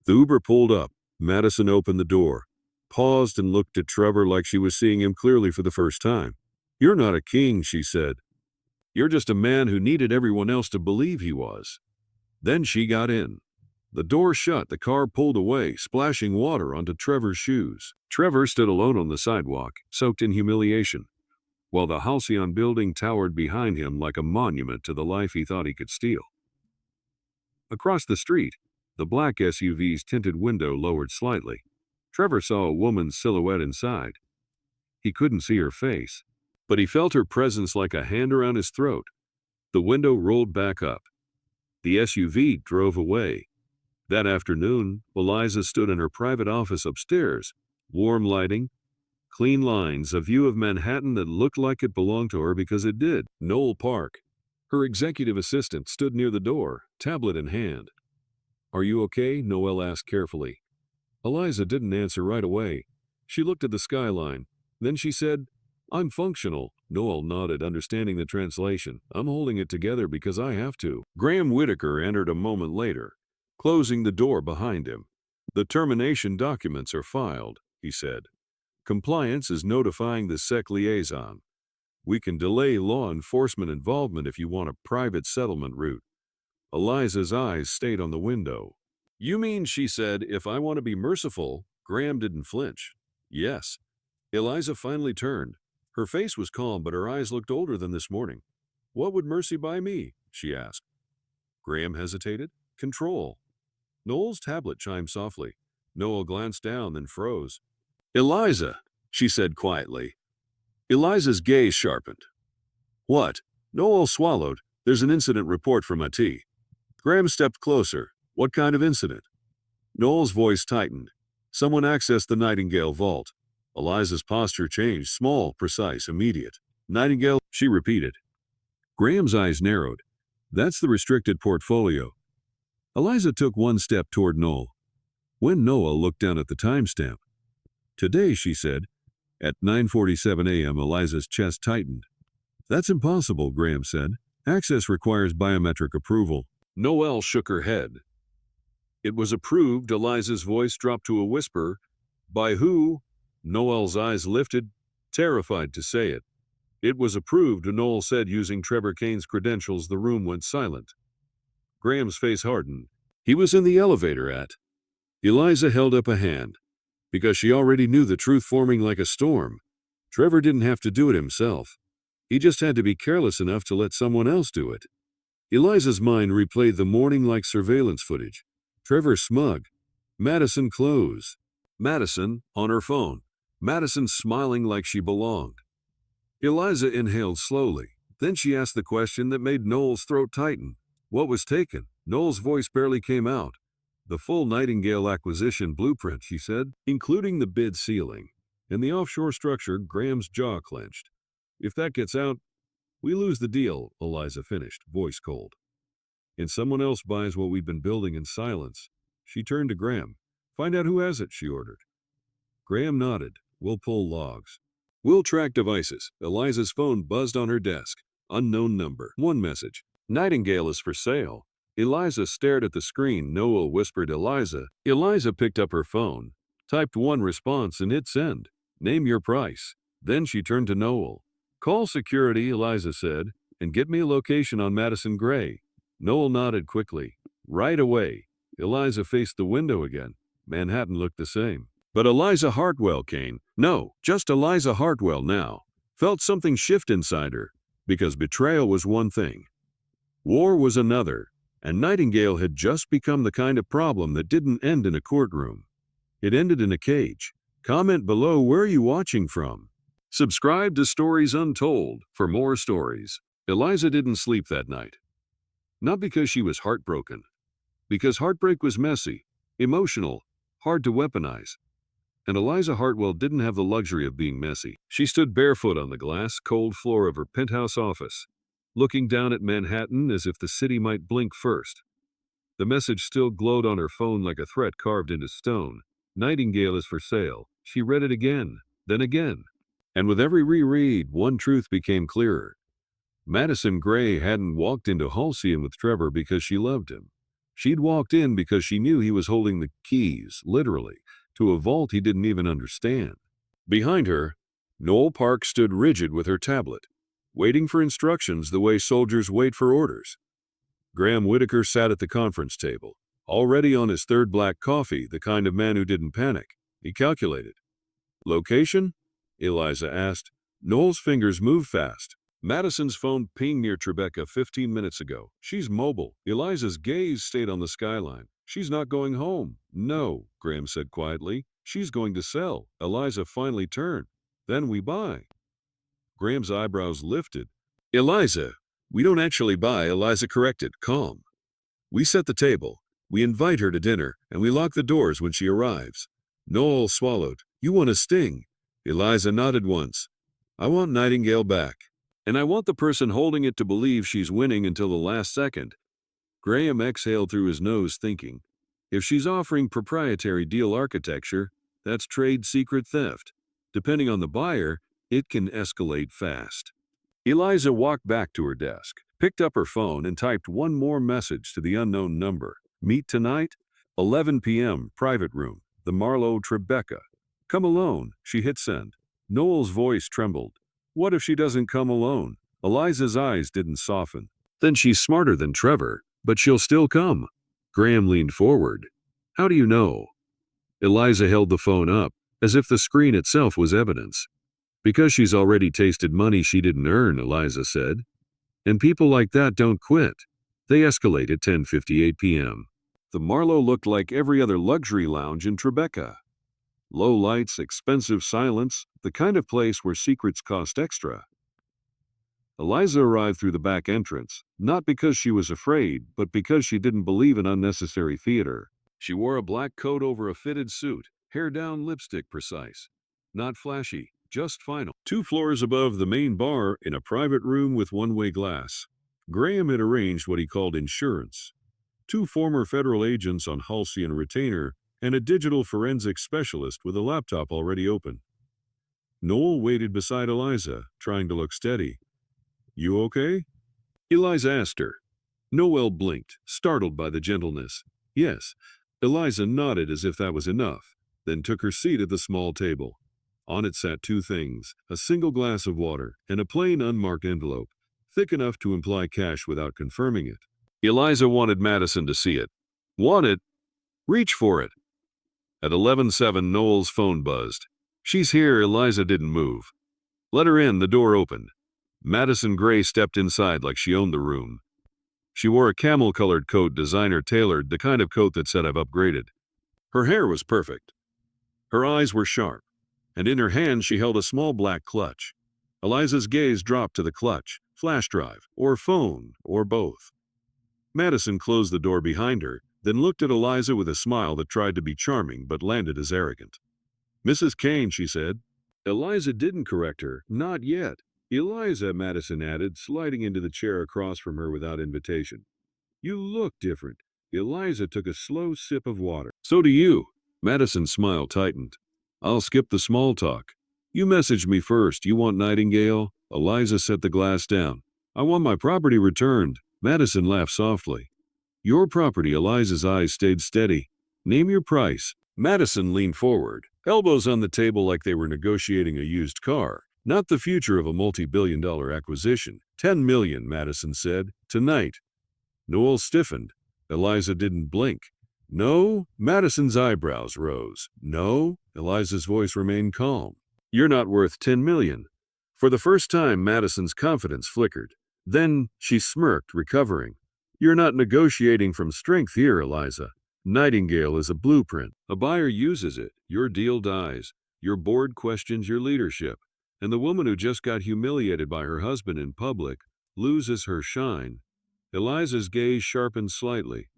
The Uber pulled up. Madison opened the door, paused and looked at Trevor like she was seeing him clearly for the first time. "You're not a king," she said. "You're just a man who needed everyone else to believe he was." Then she got in. The door shut, the car pulled away, splashing water onto Trevor's shoes. Trevor stood alone on the sidewalk, soaked in humiliation, while the halcyon building towered behind him like a monument to the life he thought he could steal. Across the street, the black SUV's tinted window lowered slightly. Trevor saw a woman's silhouette inside. He couldn't see her face, but he felt her presence like a hand around his throat. The window rolled back up. The SUV drove away. That afternoon, Eliza stood in her private office upstairs. Warm lighting, clean lines, a view of Manhattan that looked like it belonged to her because it did. Noel Park, her executive assistant, stood near the door, tablet in hand. "Are you okay?" Noel asked carefully. Eliza didn't answer right away. She looked at the skyline. Then she said, "I'm functional." Noel nodded, understanding the translation. "I'm holding it together because I have to." Graham Whitaker entered a moment later, closing the door behind him. "The termination documents are filed," he said. "Compliance is notifying the SEC liaison. We can delay law enforcement involvement if you want a private settlement route." Eliza's eyes stayed on the window. "You mean," she said, "if I want to be merciful?" Graham didn't flinch. "Yes." Eliza finally turned. Her face was calm, but her eyes looked older than this morning. "What would mercy buy me?" she asked. Graham hesitated. "Control." Noel's tablet chimed softly. Noel glanced down, then froze. "Eliza," she said quietly. Eliza's gaze sharpened. "What?" Noel swallowed. "There's an incident report from IT." Graham stepped closer. "What kind of incident?" Noel's voice tightened. "Someone accessed the Nightingale vault." Eliza's posture changed, small, precise, immediate. "Nightingale," she repeated. Graham's eyes narrowed. "That's the restricted portfolio." Eliza took one step toward Noel. When Noel looked down at the timestamp. "Today," she said. At 9:47 a.m., Eliza's chest tightened. That's impossible, Graham said. Access requires biometric approval. Noelle shook her head. It was approved. Eliza's voice dropped to a whisper. By who? Noelle's eyes lifted, terrified to say it. It was approved, Noel said, using Trevor Kane's credentials. The room went silent. Graham's face hardened. He was in the elevator at. Eliza held up a hand. Because she already knew the truth forming like a storm. Trevor didn't have to do it himself. He just had to be careless enough to let someone else do it. Eliza's mind replayed the morning like surveillance footage. Trevor smug. Madison close. Madison on her phone. Madison smiling like she belonged. Eliza inhaled slowly. Then she asked the question that made Noel's throat tighten. What was taken? Noel's voice barely came out. The full Nightingale acquisition blueprint, she said, including the bid ceiling. And the offshore structure. Graham's jaw clenched. If that gets out, we lose the deal, Eliza finished, voice cold. And someone else buys what we've been building in silence. She turned to Graham. Find out who has it, she ordered. Graham nodded. We'll pull logs. We'll track devices. Eliza's phone buzzed on her desk. Unknown number. One message. Nightingale is for sale. Eliza stared at the screen. Noel whispered Eliza. Eliza picked up her phone, typed one response and hit send. Name your price. Then she turned to Noel. Call security, Eliza said, and get me a location on Madison Gray. Noel nodded quickly. Right away. Eliza faced the window again. Manhattan looked the same. But Eliza Hartwell, Kane, no, just Eliza Hartwell now, felt something shift inside her, because betrayal was one thing. War was another, and Nightingale had just become the kind of problem that didn't end in a courtroom. It ended in a cage. Comment below where you watching from. Subscribe to Stories Untold for more stories. Eliza didn't sleep that night. Not because she was heartbroken. Because heartbreak was messy, emotional, hard to weaponize. And Eliza Hartwell didn't have the luxury of being messy. She stood barefoot on the glass, cold floor of her penthouse office, looking down at Manhattan as if the city might blink first. The message still glowed on her phone like a threat carved into stone. Nightingale is for sale. She read it again, then again. And with every reread, one truth became clearer. Madison Gray hadn't walked into Halcyon with Trevor because she loved him. She'd walked in because she knew he was holding the keys, literally, to a vault he didn't even understand. Behind her, Noel Park stood rigid with her tablet, waiting for instructions the way soldiers wait for orders. Graham Whitaker sat at the conference table, already on his third black coffee, the kind of man who didn't panic. He calculated. Location? Eliza asked. Noel's fingers moved fast. Madison's phone pinged near Tribeca 15 minutes ago. She's mobile. Eliza's gaze stayed on the skyline. She's not going home. No, Graham said quietly. She's going to sell. Eliza finally turned. Then we buy. Graham's eyebrows lifted. Eliza, we don't actually buy, Eliza corrected, calm. We set the table. We invite her to dinner, and we lock the doors when she arrives. Noel swallowed. You want a sting? Eliza nodded once. I want Nightingale back. And I want the person holding it to believe she's winning until the last second. Graham exhaled through his nose, thinking, if she's offering proprietary deal architecture, that's trade secret theft. Depending on the buyer, it can escalate fast. Eliza walked back to her desk, picked up her phone, and typed one more message to the unknown number. Meet tonight, 11 p.m., private room, the Marlowe Tribeca. Come alone, she hit send. Noel's voice trembled. What if she doesn't come alone? Eliza's eyes didn't soften. Then she's smarter than Trevor, but she'll still come. Graham leaned forward. How do you know? Eliza held the phone up, as if the screen itself was evidence. Because she's already tasted money she didn't earn, Eliza said. And people like that don't quit. They escalate at 10:58 p.m. The Marlowe looked like every other luxury lounge in Tribeca. Low lights, expensive silence, the kind of place where secrets cost extra. Eliza arrived through the back entrance, not because she was afraid, but because she didn't believe in unnecessary theater. She wore a black coat over a fitted suit, hair down, lipstick precise. Not flashy, just final. 2 floors above the main bar, in a private room with one-way glass, Graham had arranged what he called insurance. 2 former federal agents on Halcyon retainer and a digital forensics specialist with a laptop already open. Noel waited beside Eliza, trying to look steady. You okay? Eliza asked her. Noel blinked, startled by the gentleness. Yes. Eliza nodded as if that was enough, then took her seat at the small table. On it sat two things, a single glass of water and a plain unmarked envelope, thick enough to imply cash without confirming it. Eliza wanted Madison to see it. Want it? Reach for it. At 11:07, Noel's phone buzzed. She's here. Eliza didn't move. Let her in. The door opened. Madison Gray stepped inside like she owned the room. She wore a camel-colored coat, designer-tailored, the kind of coat that said I've upgraded. Her hair was perfect. Her eyes were sharp, and in her hand she held a small black clutch. Eliza's gaze dropped to the clutch, flash drive, or phone, or both. Madison closed the door behind her, then looked at Eliza with a smile that tried to be charming but landed as arrogant. Mrs. Kane, she said. Eliza didn't correct her. Not yet. Eliza, Madison added, sliding into the chair across from her without invitation. You look different. Eliza took a slow sip of water. So do you. Madison's smile tightened. I'll skip the small talk. You messaged me first. You want Nightingale? Eliza set the glass down. I want my property returned. Madison laughed softly. Your property. Eliza's eyes stayed steady. Name your price. Madison leaned forward, elbows on the table like they were negotiating a used car. Not the future of a multi-billion-dollar acquisition. 10 million, Madison said. Tonight. Noel stiffened. Eliza didn't blink. No? Madison's eyebrows rose. No? Eliza's voice remained calm. You're not worth 10 million. For the first time, Madison's confidence flickered. Then she smirked, recovering. You're not negotiating from strength here, Eliza. Nightingale is a blueprint. A buyer uses it. Your deal dies. Your board questions your leadership. And the woman who just got humiliated by her husband in public loses her shine. Eliza's gaze sharpened slightly.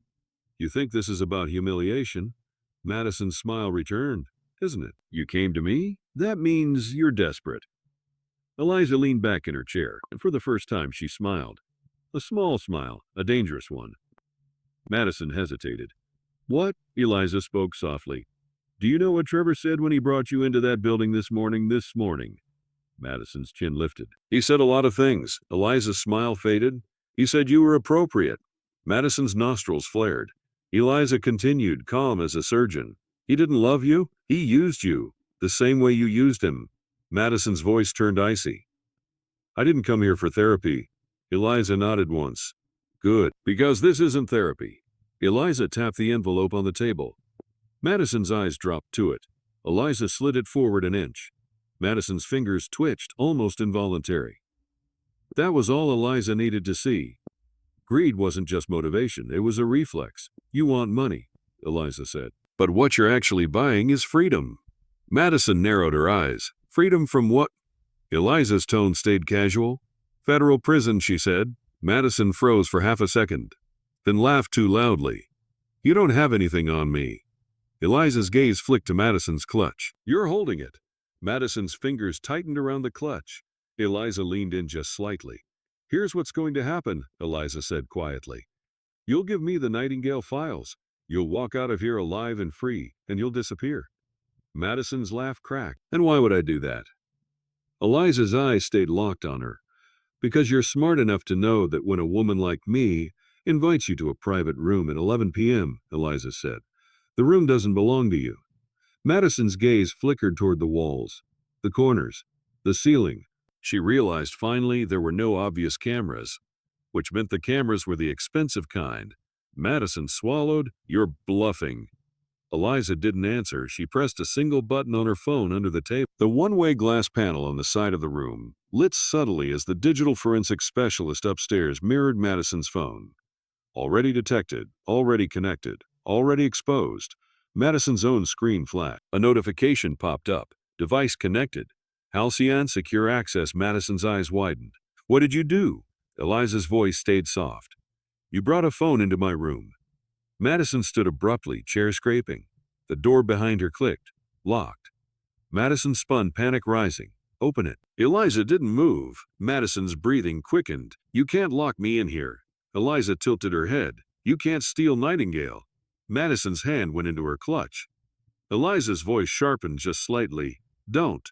You think this is about humiliation? Madison's smile returned. Isn't it? You came to me? That means you're desperate. Eliza leaned back in her chair, and for the first time she smiled. A small smile, a dangerous one. Madison hesitated. What? Eliza spoke softly. Do you know what Trevor said when he brought you into that building this morning? Madison's chin lifted. He said a lot of things. Eliza's smile faded. He said you were appropriate. Madison's nostrils flared. Eliza continued, calm as a surgeon. He didn't love you. He used you. The same way you used him. Madison's voice turned icy. I didn't come here for therapy. Eliza nodded once. Good, because this isn't therapy. Eliza tapped the envelope on the table. Madison's eyes dropped to it. Eliza slid it forward an inch. Madison's fingers twitched, almost involuntary. That was all Eliza needed to see. Greed wasn't just motivation, it was a reflex. You want money, Eliza said. But what you're actually buying is freedom. Madison narrowed her eyes. Freedom from what? Eliza's tone stayed casual. Federal prison, she said. Madison froze for half a second, then laughed too loudly. You don't have anything on me. Eliza's gaze flicked to Madison's clutch. You're holding it. Madison's fingers tightened around the clutch. Eliza leaned in just slightly. Here's what's going to happen, Eliza said quietly. You'll give me the Nightingale files. You'll walk out of here alive and free, and you'll disappear. Madison's laugh cracked. And why would I do that? Eliza's eyes stayed locked on her. Because you're smart enough to know that when a woman like me invites you to a private room at 11 p.m., Eliza said, the room doesn't belong to you. Madison's gaze flickered toward the walls, the corners, the ceiling. She realized finally there were no obvious cameras, which meant the cameras were the expensive kind. Madison swallowed. You're bluffing. Eliza didn't answer. She pressed a single button on her phone under the table. The one-way glass panel on the side of the room lit subtly as the digital forensic specialist upstairs mirrored Madison's phone. Already detected, already connected, already exposed. Madison's own screen flashed. A notification popped up. Device connected. Halcyon secure access. Madison's eyes widened. What did you do? Eliza's voice stayed soft. You brought a phone into my room. Madison stood abruptly, chair scraping. The door behind her clicked. Locked. Madison spun, panic rising. Open it. Eliza didn't move. Madison's breathing quickened. You can't lock me in here. Eliza tilted her head. You can't steal Nightingale. Madison's hand went into her clutch. Eliza's voice sharpened just slightly. Don't.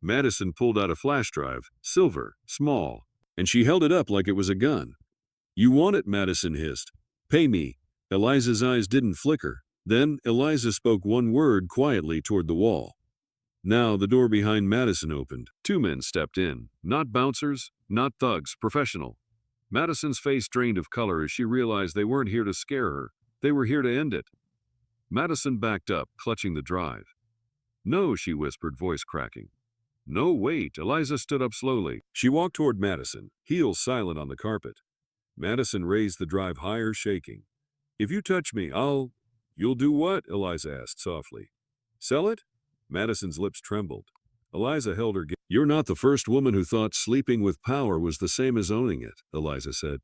Madison pulled out a flash drive, silver, small, and she held it up like it was a gun. "You want it," Madison hissed. "Pay me." Eliza's eyes didn't flicker. Then Eliza spoke one word quietly toward the wall. Now the door behind Madison opened. Two men stepped in. Not bouncers, not thugs, professional. Madison's face drained of color as she realized they weren't here to scare her. They were here to end it. Madison backed up, clutching the drive. "No," she whispered, voice cracking. "No, wait." Eliza stood up slowly. She walked toward Madison, heels silent on the carpet. Madison raised the drive higher, shaking. "If you touch me, You'll do what?" Eliza asked softly. "Sell it?" Madison's lips trembled. Eliza held her. "You're not the first woman who thought sleeping with power was the same as owning it," Eliza said.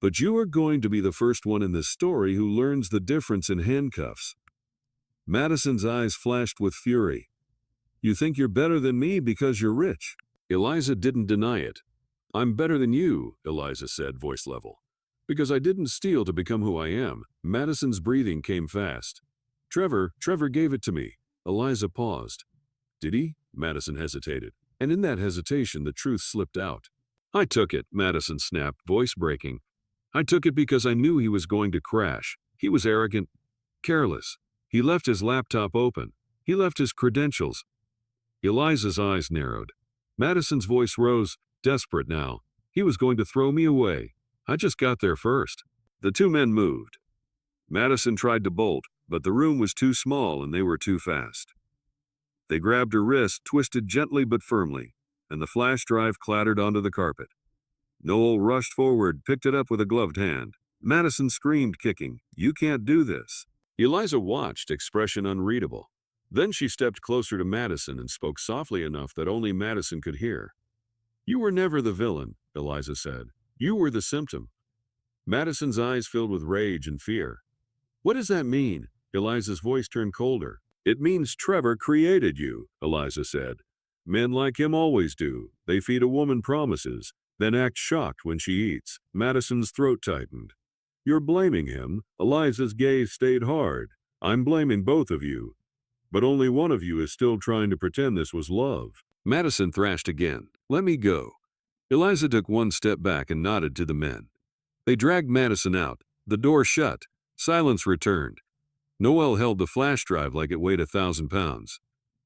"But you are going to be the first one in this story who learns the difference in handcuffs." Madison's eyes flashed with fury. "You think you're better than me because you're rich?" Eliza didn't deny it. "I'm better than you," Eliza said, voice level. "Because I didn't steal to become who I am." Madison's breathing came fast. Trevor gave it to me." Eliza paused. "Did he?" Madison hesitated. And in that hesitation, the truth slipped out. "I took it," Madison snapped, voice breaking. "I took it because I knew he was going to crash. He was arrogant, careless. He left his laptop open. He left his credentials." Eliza's eyes narrowed. Madison's voice rose, desperate now. "He was going to throw me away. I just got there first." The two men moved. Madison tried to bolt, but the room was too small and they were too fast. They grabbed her wrist, twisted gently but firmly, and the flash drive clattered onto the carpet. Noel rushed forward, picked it up with a gloved hand. Madison screamed, kicking, "You can't do this." Eliza watched, expression unreadable. Then she stepped closer to Madison and spoke softly enough that only Madison could hear. "You were never the villain," Eliza said. "You were the symptom." Madison's eyes filled with rage and fear. "What does that mean?" Eliza's voice turned colder. "It means Trevor created you," Eliza said. "Men like him always do. They feed a woman promises, then act shocked when she eats." Madison's throat tightened. "You're blaming him." Eliza's gaze stayed hard. "I'm blaming both of you. But only one of you is still trying to pretend this was love." Madison thrashed again. "Let me go." Eliza took one step back and nodded to the men. They dragged Madison out. The door shut. Silence returned. Noel held the flash drive like it weighed 1,000 pounds.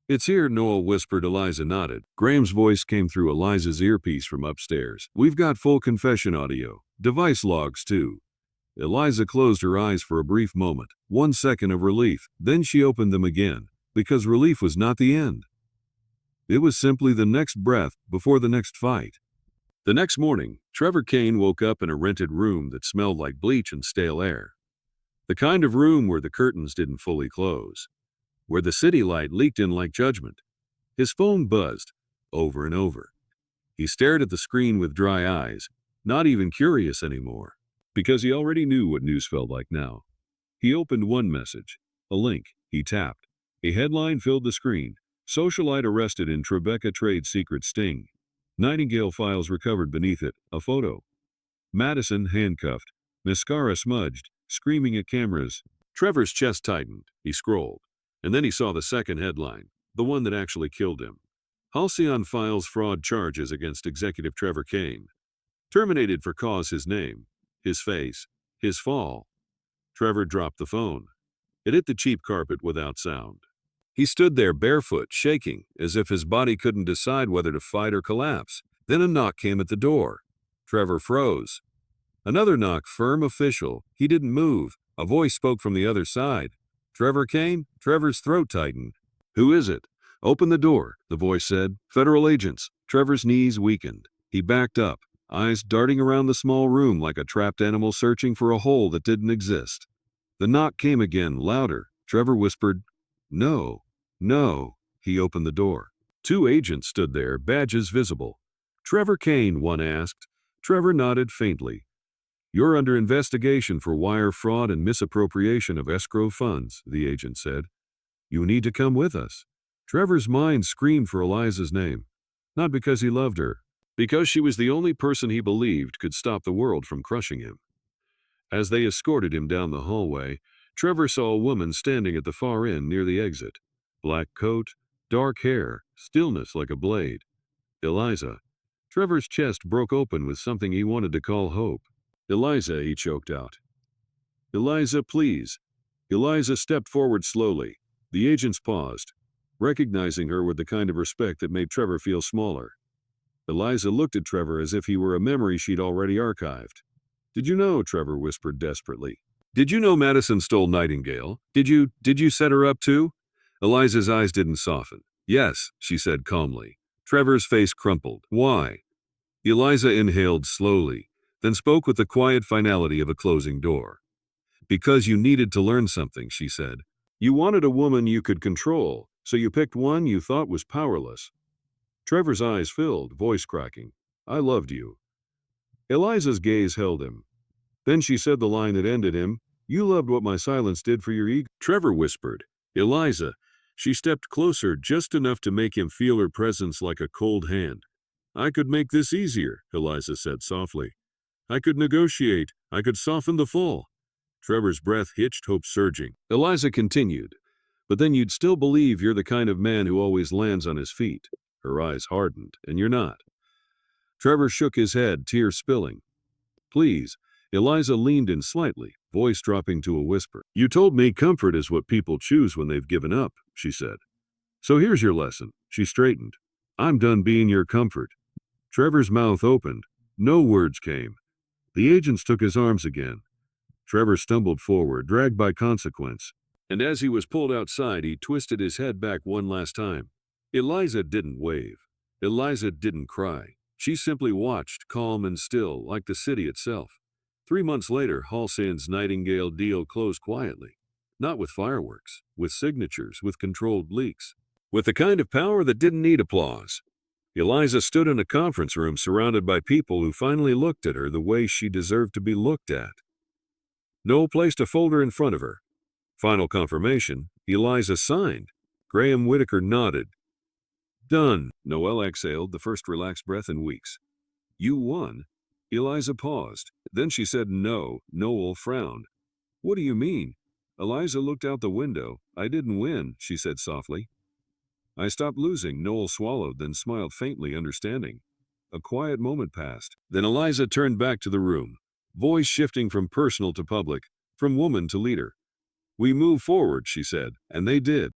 "It's here," Noel whispered. Eliza nodded. Graham's voice came through Eliza's earpiece from upstairs. "We've got full confession audio. Device logs, too." Eliza closed her eyes for a brief moment. 1 second of relief. Then she opened them again, because relief was not the end. It was simply the next breath before the next fight. The next morning, Trevor Kane woke up in a rented room that smelled like bleach and stale air. The kind of room where the curtains didn't fully close, where the city light leaked in like judgment. His phone buzzed, over and over. He stared at the screen with dry eyes, not even curious anymore, because he already knew what news felt like now. He opened one message, a link. He tapped. A headline filled the screen. "Socialite arrested in Tribeca trade secret sting." Nightingale files recovered beneath it. A photo. Madison handcuffed, mascara smudged, screaming at cameras. Trevor's chest tightened. He scrolled. And then he saw the second headline, the one that actually killed him. Halcyon files fraud charges against executive Trevor Kane. Terminated for cause his name, his face, his fall. Trevor dropped the phone. It hit the cheap carpet without sound. He stood there barefoot, shaking, as if his body couldn't decide whether to fight or collapse. Then a knock came at the door. Trevor froze. Another knock, firm, official. He didn't move. A voice spoke from the other side. "Trevor Kane?" Trevor's throat tightened. "Who is it?" "Open the door," the voice said. "Federal agents." Trevor's knees weakened. He backed up, eyes darting around the small room like a trapped animal searching for a hole that didn't exist. The knock came again, louder. Trevor whispered, "No, no." He opened the door. 2 agents stood there, badges visible. "Trevor Kane," one asked. Trevor nodded faintly. "You're under investigation for wire fraud and misappropriation of escrow funds," the agent said. "You need to come with us." Trevor's mind screamed for Eliza's name. Not because he loved her, because she was the only person he believed could stop the world from crushing him. As they escorted him down the hallway, Trevor saw a woman standing at the far end near the exit. Black coat, Dark hair, stillness like a blade. Eliza. Trevor's chest broke open with something he wanted to call hope. Eliza, he choked out. Eliza, please. Eliza stepped forward slowly. The agents paused, recognizing her with the kind of respect that made Trevor feel smaller. Eliza looked at Trevor as if he were a memory she'd already archived. Did you know, Trevor whispered desperately. Did you know Madison stole Nightingale? Did you set her up too? Eliza's eyes didn't soften. Yes, she said calmly. Trevor's face crumpled. Why? Eliza inhaled slowly, then spoke with the quiet finality of a closing door. Because you needed to learn something, she said. You wanted a woman you could control, so you picked one you thought was powerless. Trevor's eyes filled, voice cracking. I loved you. Eliza's gaze held him. Then she said the line that ended him. You loved what my silence did for your ego. Trevor whispered. Eliza. She stepped closer just enough to make him feel her presence like a cold hand. I could make this easier, Eliza said softly. I could negotiate. I could soften the fall. Trevor's breath hitched, hope surging. Eliza continued. But then you'd still believe you're the kind of man who always lands on his feet. Her eyes hardened. And you're not. Trevor shook his head, tears spilling. Please. Eliza leaned in slightly, voice dropping to a whisper. You told me comfort is what people choose when they've given up, she said. So here's your lesson. She straightened. I'm done being your comfort. Trevor's mouth opened. No words came. The agents took his arms again. Trevor stumbled forward, dragged by consequence. And as he was pulled outside, he twisted his head back one last time. Eliza didn't wave. Eliza didn't cry. She simply watched, calm and still, like the city itself. 3 months later, Halsand's Nightingale deal closed quietly. Not with fireworks, with signatures, with controlled leaks. With the kind of power that didn't need applause. Eliza stood in a conference room surrounded by people who finally looked at her the way she deserved to be looked at. Noel placed a folder in front of her. Final confirmation, Eliza signed. Graham Whitaker nodded. Done. Noel exhaled, the first relaxed breath in weeks. You won. Eliza paused. Then she said no. Noel frowned. What do you mean? Eliza looked out the window. I didn't win, she said softly. I stopped losing. Noel swallowed, then smiled faintly, understanding. A quiet moment passed. Then Eliza turned back to the room, voice shifting from personal to public, from woman to leader. We move forward, she said, and they did.